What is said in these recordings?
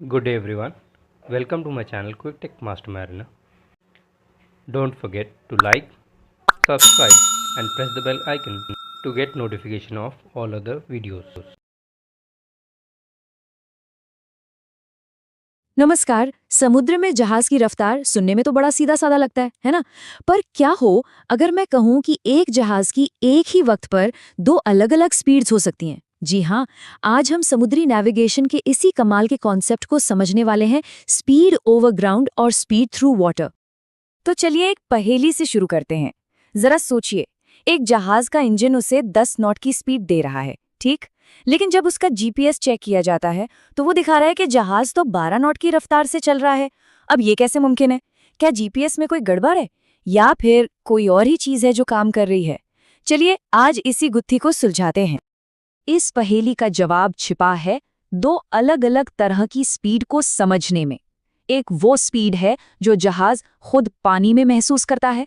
Good day everyone. Welcome to my channel Quick Tech Master Mariner. Don't forget to like, subscribe and press the bell icon to get notification of all other videos. नमस्कार। समुद्र में जहाज की रफ्तार सुनने में तो बड़ा सीधा साधा लगता है ना? पर क्या हो अगर मैं कहूं कि एक जहाज की एक ही वक्त पर दो अलग-अलग स्पीड्स हो सकती हैं? जी हाँ, आज हम समुद्री नेविगेशन के इसी कमाल के कॉन्सेप्ट को समझने वाले हैं, स्पीड ओवर ग्राउंड और स्पीड थ्रू वाटर। तो चलिए एक पहेली से शुरू करते हैं। जरा सोचिए, एक जहाज का इंजन उसे 10 नॉट की स्पीड दे रहा है, ठीक? लेकिन जब उसका जीपीएस चेक किया जाता है तो वो दिखा रहा है कि जहाज तो 12 नॉट की रफ्तार से चल रहा है। अब ये कैसे मुमकिन है? क्या जीपीएस में कोई गड़बड़ है या फिर कोई और ही चीज है जो काम कर रही है? चलिए आज इसी गुत्थी को सुलझाते हैं। इस पहेली का जवाब छिपा है दो अलग-अलग तरह की स्पीड को समझने में। एक वो स्पीड है जो जहाज खुद पानी में महसूस करता है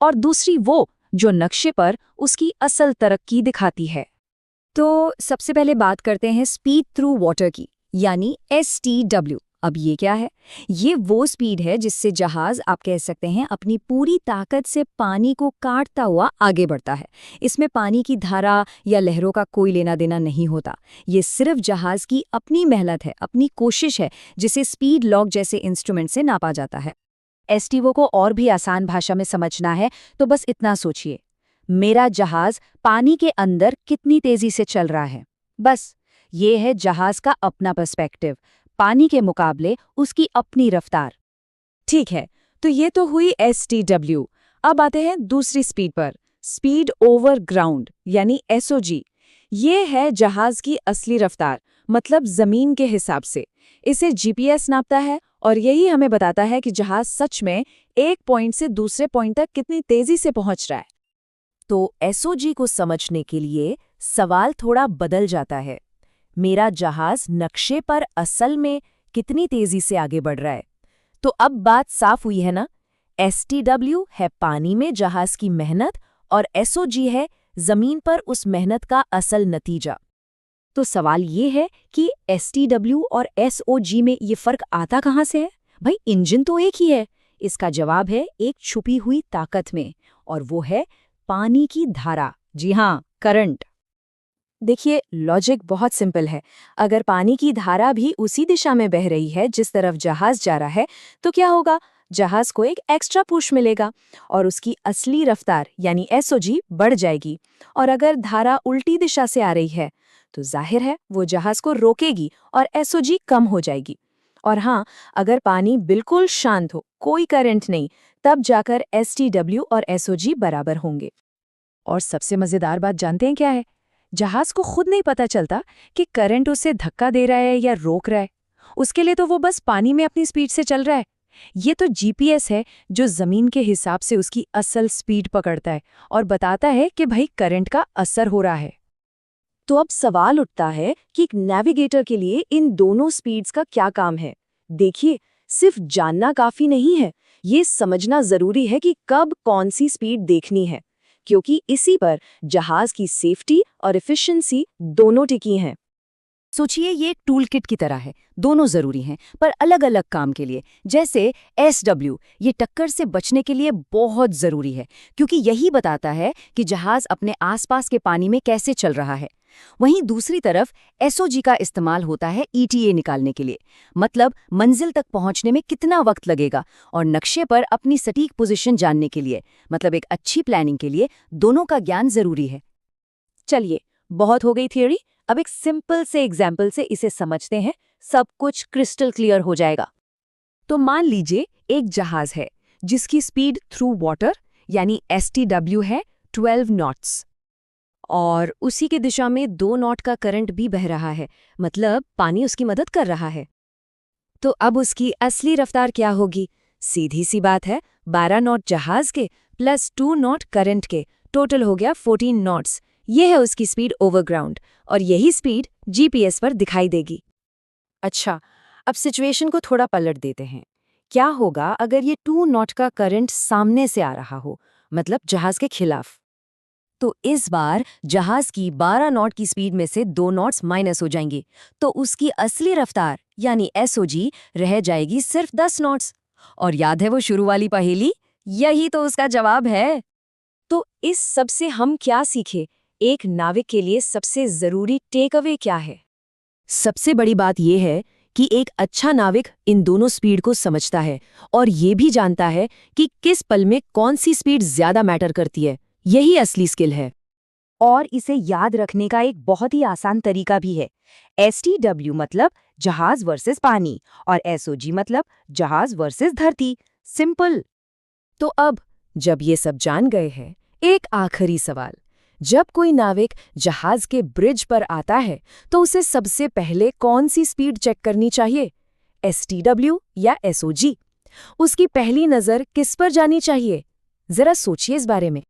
और दूसरी वो जो नक्शे पर उसकी असल तरक्की दिखाती है। तो सबसे पहले बात करते हैं स्पीड थ्रू वाटर की, यानी STW। अब ये क्या है? ये वो स्पीड है जिससे जहाज, आप कह सकते हैं, अपनी पूरी ताकत से पानी को काटता हुआ आगे बढ़ता है। इसमें पानी की धारा या लहरों का कोई लेना देना नहीं होता। ये सिर्फ जहाज की अपनी मेहनत है, अपनी कोशिश है, जिसे स्पीड लॉग जैसे इंस्ट्रूमेंट से नापा जाता है। एसटीओ को और भी आसान भाषा में समझना है तो बस इतना सोचिए, मेरा जहाज पानी के अंदर कितनी तेजी से चल रहा है। बस ये है जहाज का अपना पर्सपेक्टिव, पानी के मुकाबले उसकी अपनी रफ्तार। ठीक है, तो ये तो हुई STW। अब आते हैं दूसरी स्पीड पर, स्पीड ओवर ग्राउंड यानी SOG। ये है जहाज की असली रफ्तार, मतलब जमीन के हिसाब से। इसे जीपीएस नापता है और यही हमें बताता है कि जहाज सच में एक पॉइंट से दूसरे पॉइंट तक कितनी तेजी से पहुंच रहा है। तो एसओजी को समझने के लिए सवाल थोड़ा बदल जाता है। मेरा जहाज नक्शे पर असल में कितनी तेजी से आगे बढ़ रहा है? तो अब बात साफ हुई है ना? एसटीडब्ल्यू है पानी में जहाज की मेहनत और एसओजी है जमीन पर उस मेहनत का असल नतीजा। तो सवाल ये है कि एसटीडब्ल्यू और एसओजी में ये फर्क आता कहाँ से है? भाई इंजन तो एक ही है। इसका जवाब है एक छुपी हुई ताकत में, और वो है पानी की धारा। जी हाँ, करंट। देखिए, लॉजिक बहुत सिंपल है। अगर पानी की धारा भी उसी दिशा में बह रही है जिस तरफ जहाज जा रहा है, तो क्या होगा? जहाज को एक एक्स्ट्रा पुश मिलेगा और उसकी असली रफ्तार यानी एसओजी बढ़ जाएगी। और अगर धारा उल्टी दिशा से आ रही है तो जाहिर है वो जहाज को रोकेगी और एसओजी कम हो जाएगी। और हाँ, अगर पानी बिल्कुल शांत हो, कोई करंट नहीं, तब जाकर एसटीडब्ल्यू और एसओजी बराबर होंगे। और सबसे मजेदार बात जानते हैं क्या है? जहाज को खुद नहीं पता चलता कि करंट उसे धक्का दे रहा है या रोक रहा है। उसके लिए तो वो बस पानी में अपनी स्पीड से चल रहा है। ये तो जीपीएस है जो जमीन के हिसाब से उसकी असल स्पीड पकड़ता है और बताता है कि भाई करंट का असर हो रहा है। तो अब सवाल उठता है कि एक नेविगेटर के लिए इन दोनों स्पीड्स का क्या काम है? देखिए, सिर्फ जानना काफी नहीं है, ये समझना जरूरी है कि कब कौन सी स्पीड देखनी है, क्योंकि इसी पर जहाज की सेफ्टी और एफिशिएंसी दोनों टिकी हैं। सोचिए, ये एक टूल किट की तरह है, दोनों जरूरी हैं पर अलग अलग काम के लिए। जैसे एसडब्ल्यू, ये टक्कर से बचने के लिए बहुत जरूरी है, क्योंकि यही बताता है कि जहाज अपने आसपास के पानी में कैसे चल रहा है। वहीं दूसरी तरफ एसओजी का इस्तेमाल होता है ईटीए निकालने के लिए, मतलब मंजिल तक पहुंचने में कितना वक्त लगेगा, और नक्शे पर अपनी सटीक पोजीशन जानने के लिए, मतलब एक अच्छी प्लानिंग के लिए दोनों का ज्ञान जरूरी है। चलिए, बहुत हो गई थियोरी, अब एक सिंपल से एग्जाम्पल से इसे समझते हैं, सब कुछ क्रिस्टल क्लियर हो जाएगा। तो मान लीजिए एक जहाज है जिसकी स्पीड थ्रू वाटर यानी एसटीडब्ल्यू है 12 नॉट्स, और उसी की दिशा में 2 नॉट का करंट भी बह रहा है, मतलब पानी उसकी मदद कर रहा है। तो अब उसकी असली रफ्तार क्या होगी? सीधी सी बात है, 12 नॉट जहाज के प्लस 2 नॉट करंट के, टोटल हो गया 14 नॉट्स। ये है उसकी स्पीड ओवरग्राउंड, और यही स्पीड जीपीएस पर दिखाई देगी। अच्छा, अब सिचुएशन को थोड़ा पलट देते हैं। क्या होगा अगर ये 2 नॉट का करंट सामने से आ रहा हो, मतलब जहाज के खिलाफ? तो इस बार जहाज की 12 नॉट की स्पीड में से 2 नॉट्स माइनस हो जाएंगे, तो उसकी असली रफ्तार यानी एसओजी रह जाएगी सिर्फ 10 नॉट्स। और याद है वो शुरू वाली पहेली? यही तो उसका जवाब है। तो इस सब से हम क्या सीखे? एक नाविक के लिए सबसे जरूरी टेक अवे क्या है? सबसे बड़ी बात यह है कि एक अच्छा नाविक इन दोनों स्पीड को समझता है और ये भी जानता है कि किस पल में कौन सी स्पीड ज्यादा मैटर करती है। यही असली स्किल है। और इसे याद रखने का एक बहुत ही आसान तरीका भी है। STW मतलब जहाज वर्सेस पानी और SOG मतलब जहाज वर्सेस धरती। सिंपल। तो अब जब ये सब जान गए हैं, एक आखिरी सवाल। जब कोई नाविक जहाज के ब्रिज पर आता है तो उसे सबसे पहले कौन सी स्पीड चेक करनी चाहिए? STW या SOG? उसकी पहली नजर किस पर जानी चाहिए? जरा सोचिए इस बारे में।